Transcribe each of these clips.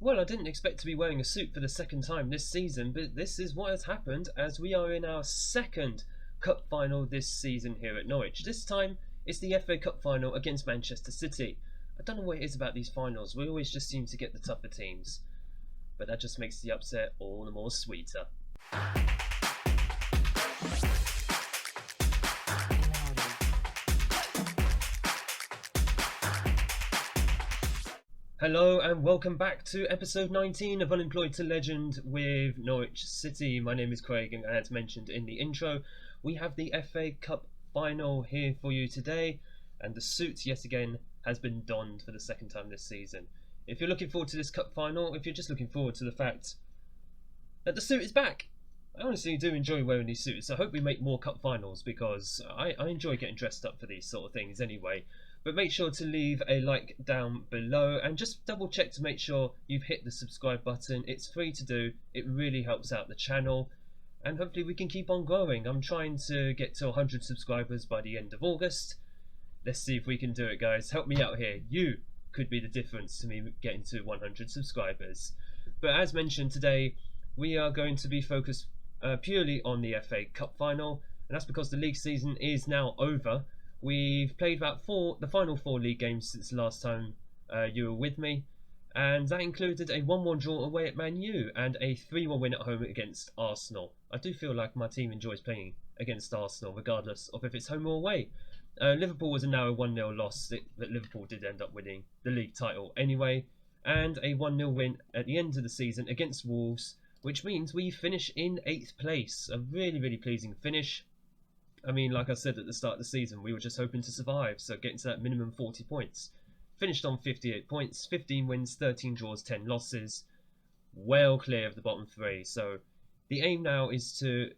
Well, I didn't expect to be wearing a suit for the second time this season, but this is what has happened as we are in our second cup final this season here at Norwich. This time it's the FA Cup final against Manchester City. I don't know what it is about these finals, we always just seem to get the tougher teams, but that just makes the upset all the more sweeter. Hello and welcome back to episode 19 of Unemployed to Legend with Norwich City. My name is Craig, and as mentioned in the intro, we have the FA Cup final here for you today, and the suit yet again has been donned for the second time this season. If you're looking forward to this cup final, if you're just looking forward to the fact that the suit is back, I honestly do enjoy wearing these suits. I hope we make more cup finals because I enjoy getting dressed up for these sort of things anyway. But make sure to leave a like down below and just double check to make sure you've hit the subscribe button. It's free to do, it really helps out the channel, and hopefully we can keep on growing. I'm trying to get to 100 subscribers by the end of August. Let's see if we can do it, guys. Help me out here. You could be the difference to me getting to 100 subscribers. But as mentioned, today we are going to be focused purely on the FA Cup final, and that's because the league season is now over. We've played about the final four league games since the last time you were with me, and that included a 1-1 draw away at Man U and a 3-1 win at home against Arsenal. I do feel like my team enjoys playing against Arsenal regardless of if it's home or away. Liverpool was now a 1-0 loss, but Liverpool did end up winning the league title anyway, and a 1-0 win at the end of the season against Wolves, which means we finish in 8th place. A really pleasing finish. I mean, like I said at the start of the season, we were just hoping to survive, so getting to that minimum 40 points. Finished on 58 points, 15 wins, 13 draws, 10 losses. Well clear of the bottom three. So the aim now is to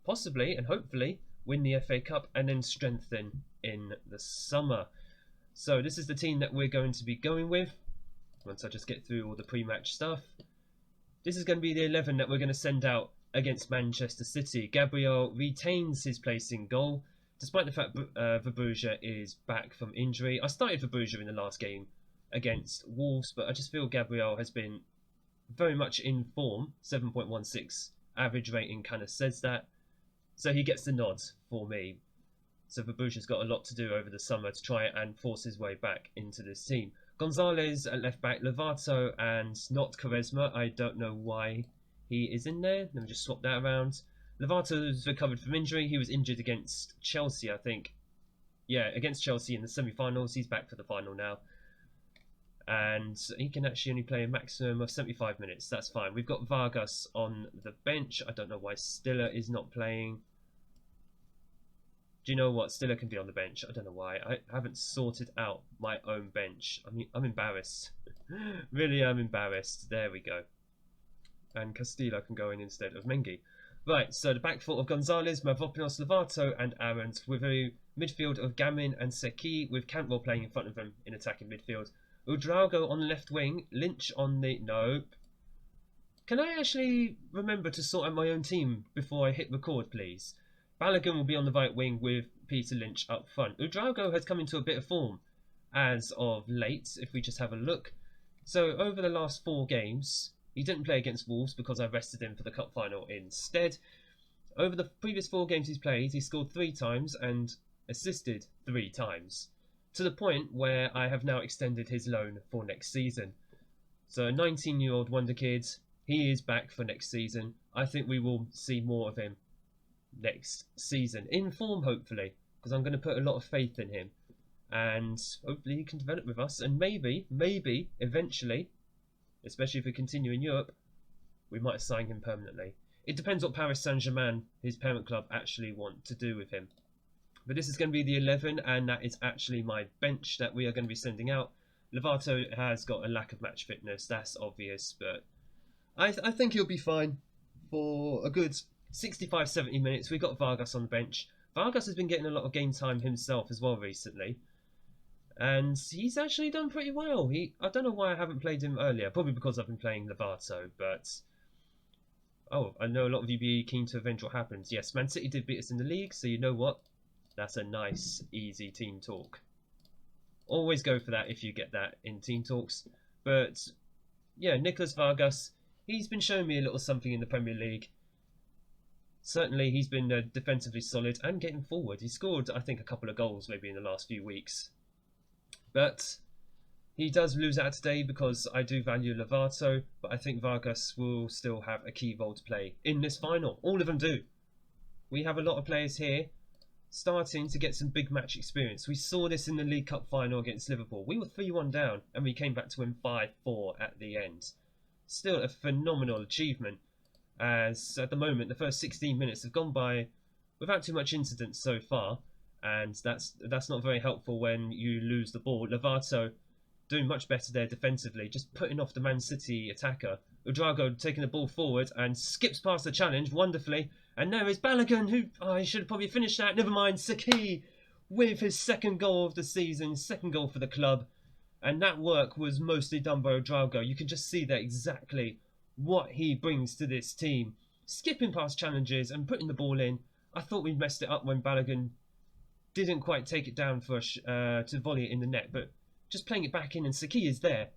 possibly and hopefully win the FA Cup and then strengthen in the summer. So this is the team that we're going to be going with once I just get through all the pre-match stuff. This is going to be the 11 that we're going to send out against Manchester City. Gabriel retains his place in goal, despite the fact Verbruja is back from injury. I started Verbruja in the last game against Wolves, but I just feel Gabriel has been very much in form. 7.16 average rating kind of says that. So he gets the nod for me. So Verbruja's got a lot to do over the summer to try and force his way back into this team. Gonzalez at left back, Lovato and not Quaresma. I don't know why he is in there. Let me just swap that around. Lovato's recovered from injury. He was injured against Chelsea, I think. Yeah, against Chelsea in the semi-finals. He's back for the final now. And he can actually only play a maximum of 75 minutes. That's fine. We've got Vargas on the bench. I don't know why Stiller is not playing. Do you know what? Stiller can be on the bench. I don't know why. I haven't sorted out my own bench. I mean, I'm embarrassed. Really, I'm embarrassed. There we go. And Castillo can go in instead of Mengi. Right, so the back four of Gonzalez, Mavropanos, Lovato and Arendt, with a midfield of Gamin and Seki, with Cantwell playing in front of them in attacking midfield. Udraogo on the left wing, Lynch on the... Nope. Can I actually remember to sort out my own team before I hit record, please? Balogun will be on the right wing with Peter Lynch up front. Udraogo has come into a bit of form as of late, if we just have a look. So over the last 4 games... He didn't play against Wolves because I rested him for the cup final instead. Over the previous 4 games he's played, he scored 3 times and assisted 3 times. To the point where I have now extended his loan for next season. So a 19-year-old wonder kid, he is back for next season. I think we will see more of him next season. In form, hopefully, because I'm going to put a lot of faith in him. And hopefully he can develop with us. And maybe, eventually... especially if we continue in Europe, we might sign him permanently. It depends what Paris Saint-Germain, his parent club, actually want to do with him. But this is going to be the 11, and that is actually my bench that we are going to be sending out. Lovato has got a lack of match fitness, that's obvious, but I think he'll be fine for a good 65-70 minutes. We've got Vargas on the bench. Vargas has been getting a lot of game time himself as well recently. And he's actually done pretty well. I don't know why I haven't played him earlier. Probably because I've been playing Lovato, but... Oh, I know a lot of you be keen to avenge what happens. Yes, Man City did beat us in the league, so you know what? That's a nice, easy team talk. Always go for that if you get that in team talks. But yeah, Nicolas Vargas, he's been showing me a little something in the Premier League. Certainly, he's been defensively solid and getting forward. He scored, I think, a couple of goals maybe in the last few weeks. But he does lose out today because I do value Lovato, but I think Vargas will still have a key role to play in this final. All of them do. We have a lot of players here starting to get some big match experience. We saw this in the League Cup final against Liverpool. We were 3-1 down and we came back to win 5-4 at the end. Still a phenomenal achievement, as at the moment the first 16 minutes have gone by without too much incident so far, and that's not very helpful when you lose the ball. Lovato doing much better there defensively, just putting off the Man City attacker. Udrago taking the ball forward and skips past the challenge wonderfully. And there is Balogun, who he should have probably finished that. Never mind, Saki with his second goal of the season, second goal for the club. And that work was mostly done by Udrago. You can just see there exactly what he brings to this team. Skipping past challenges and putting the ball in. I thought we messed it up when Balogun didn't quite take it down for to volley it in the net, but just playing it back in, and Saki is there.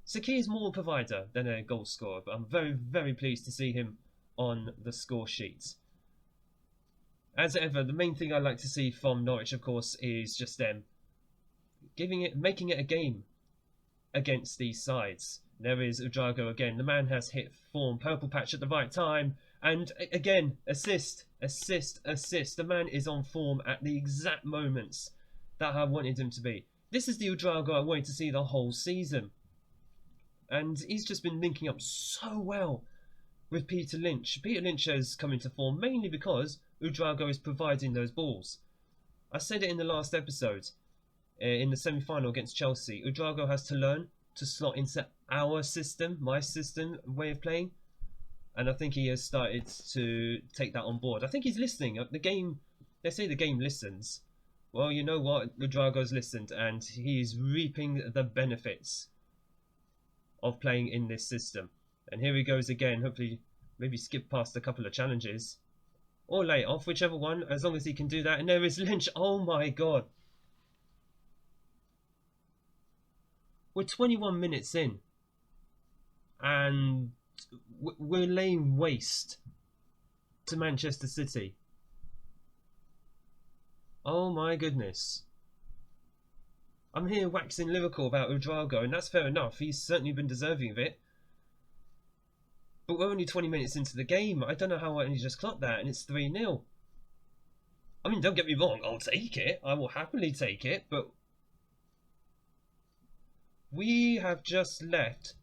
Saki is more a provider than a goal scorer, but I'm very, very pleased to see him on the score sheets. As ever, the main thing I like to see from Norwich, of course, is just them making it a game against these sides. There is Udrago again. The man has hit form, purple patch at the right time, and again, assist. The man is on form at the exact moments that I wanted him to be. This is the Udrago I wanted to see the whole season. And he's just been linking up so well with Peter Lynch. Peter Lynch has come into form mainly because Udrago is providing those balls. I said it in the last episode, in the semi-final against Chelsea. Udrago has to learn to slot into our system, my system, way of playing. And I think he has started to take that on board. I think he's listening. The game, they say the game listens. Well, you know what? Udrago's listened and he's reaping the benefits of playing in this system. And here he goes again. Hopefully, maybe skip past a couple of challenges. Or lay off, whichever one, as long as he can do that. And there is Lynch. Oh my god. We're 21 minutes in. And we're laying waste to Manchester City. Oh my goodness. I'm here waxing lyrical about Udrago, and that's fair enough. He's certainly been deserving of it. But we're only 20 minutes into the game. I don't know how I only just clocked that, and it's 3-0. I mean, don't get me wrong, I'll take it. I will happily take it, but we have just left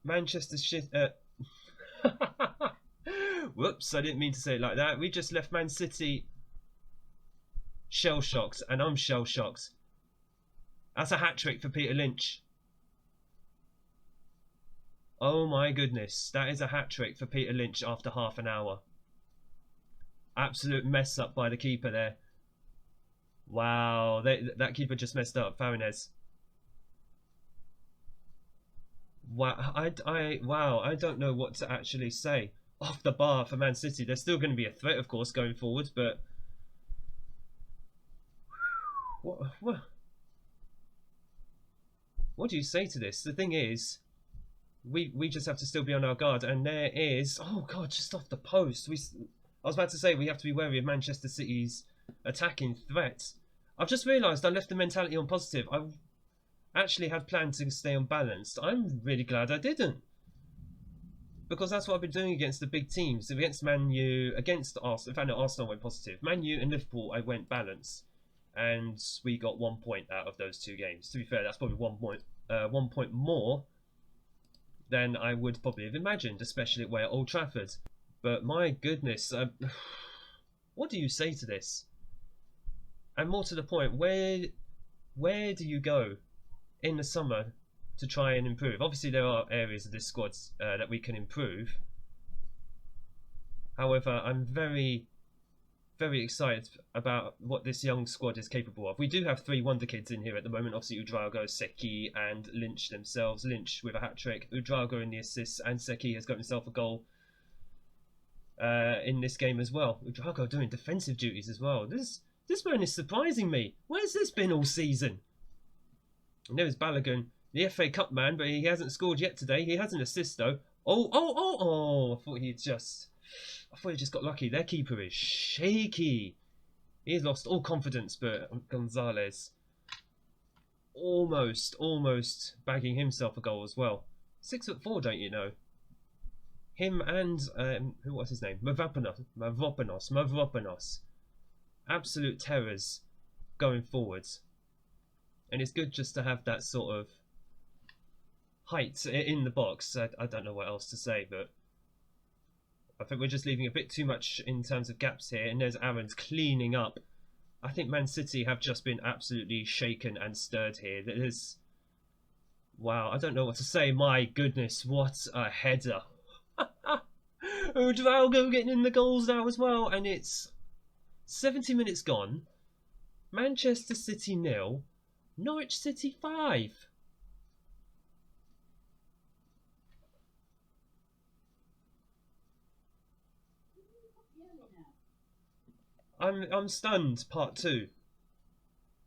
Manchester Whoops, I didn't mean to say it like that. We just left Man City shell-shocked, and I'm shell-shocked. That's a hat-trick for Peter Lynch. Oh my goodness, that is a hat-trick for Peter Lynch after half an hour. Absolute mess up by the keeper there. Wow, that keeper just messed up, Farinez. Wow, I don't know what to actually say. Off the bar for Man City. They're still going to be a threat, of course, going forward, but what do you say to this? The thing is, we just have to still be on our guard, and there is, oh god, just off the post. I was about to say we have to be wary of Manchester City's attacking threat. I've just realised I left the mentality on positive. I actually had planned to stay unbalanced. I'm really glad I didn't, because that's what I've been doing against the big teams. Against Man U, against Arsenal. In fact, no, Arsenal went positive. Man U and Liverpool, I went balanced, and we got 1 point out of those two games. To be fair, that's probably 1 point more than I would probably have imagined, especially at Old Trafford. But my goodness, what do you say to this? And more to the point, where do you go in the summer to try and improve? Obviously, there are areas of this squad that we can improve. However, I'm very, very excited about what this young squad is capable of. We do have 3 wonder kids in here at the moment. Obviously, Udrago, Seki, and Lynch themselves. Lynch with a hat-trick, Udrago in the assists, and Seki has got himself a goal in this game as well. Udrago doing defensive duties as well. This man is surprising me. Where's this been all season? And there is Balogun. The FA Cup man, but he hasn't scored yet today. He has an assist though. Oh! I thought he just got lucky. Their keeper is shaky. He's lost all confidence, but Gonzalez almost bagging himself a goal as well. 6'4", don't you know? Him and who was his name? Mavropanos. Absolute terrors going forwards. And it's good just to have that sort of height in the box. I don't know what else to say, but I think we're just leaving a bit too much in terms of gaps here. And there's Aaron's cleaning up. I think Man City have just been absolutely shaken and stirred here. Wow, I don't know what to say. My goodness, what a header. Udraogo getting in the goals now as well. And it's 70 minutes gone. Manchester City 0. Norwich City 5. I'm stunned. Part 2.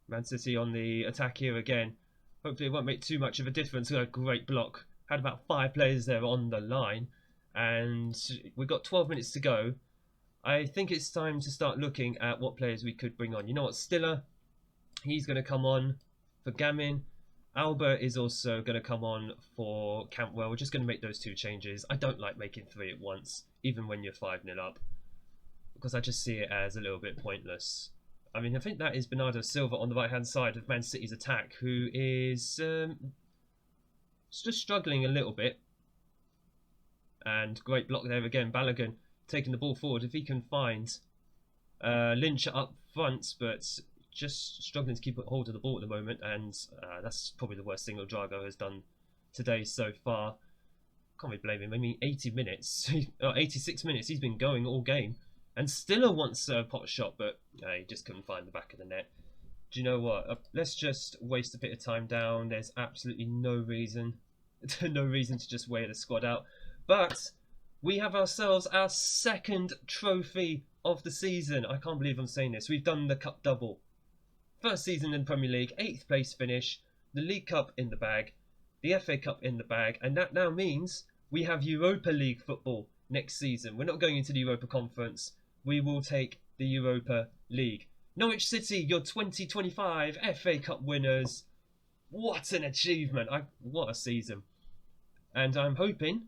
Man City on the attack here again. Hopefully it won't make too much of a difference. A great block. Had about 5 players there on the line. And we've got 12 minutes to go. I think it's time to start looking at what players we could bring on. You know what? Stiller, he's going to come on for Gamin. Alba is also going to come on for Campbell. We're just going to make those 2 changes. I don't like making 3 at once, even when you're 5-0 up, because I just see it as a little bit pointless. I mean, I think that is Bernardo Silva on the right-hand side of Man City's attack, who is just struggling a little bit. And great block there again. Balogun taking the ball forward. If he can find Lynch up front, but just struggling to keep hold of the ball at the moment. And that's probably the worst thing Udraogo has done today so far. Can't really blame him. I mean, 80 minutes, 86 minutes, he's been going all game. And Stiller wants a pot shot, but he just couldn't find the back of the net. Do you know what? Let's just waste a bit of time down. There's absolutely no reason to just wear the squad out. But we have ourselves our 2nd trophy of the season. I can't believe I'm saying this. We've done the cup double. First season in Premier League, 8th place finish, the League Cup in the bag, the FA Cup in the bag, and that now means we have Europa League football next season. We're not going into the Europa Conference. We will take the Europa League. Norwich City, your 2025 FA Cup winners. What an achievement. What a season. And I'm hoping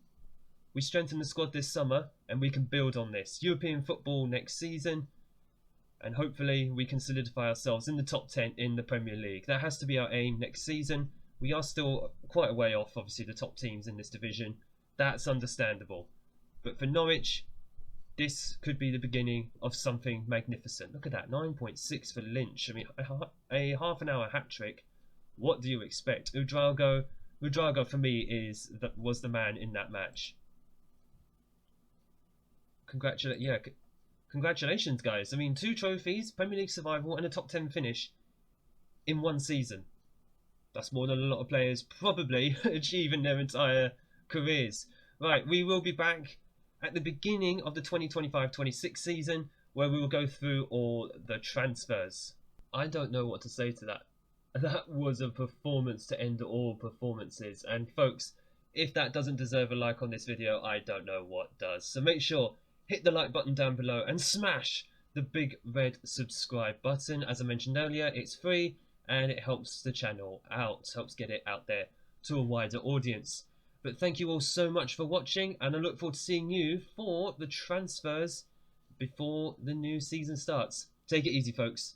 we strengthen the squad this summer and we can build on this. European football next season, and hopefully we can solidify ourselves in the top 10 in the Premier League. That has to be our aim next season. We are still quite a way off, obviously, the top teams in this division. That's understandable. But for Norwich, this could be the beginning of something magnificent. Look at that, 9.6 for Lynch. I mean, a half an hour hat-trick. What do you expect? Udraogo for me was the man in that match. Congratulations, guys. I mean, 2 trophies, Premier League survival, and a top 10 finish in 1 season. That's more than a lot of players probably achieve in their entire careers. Right, we will be back at the beginning of the 2025-26 season, where we will go through all the transfers. I don't know what to say to that. That was a performance to end all performances. And folks, if that doesn't deserve a like on this video, I don't know what does. So make sure, hit the like button down below and smash the big red subscribe button. As I mentioned earlier, it's free and it helps the channel out, helps get it out there to a wider audience. But thank you all so much for watching, and I look forward to seeing you for the transfers before the new season starts. Take it easy, folks.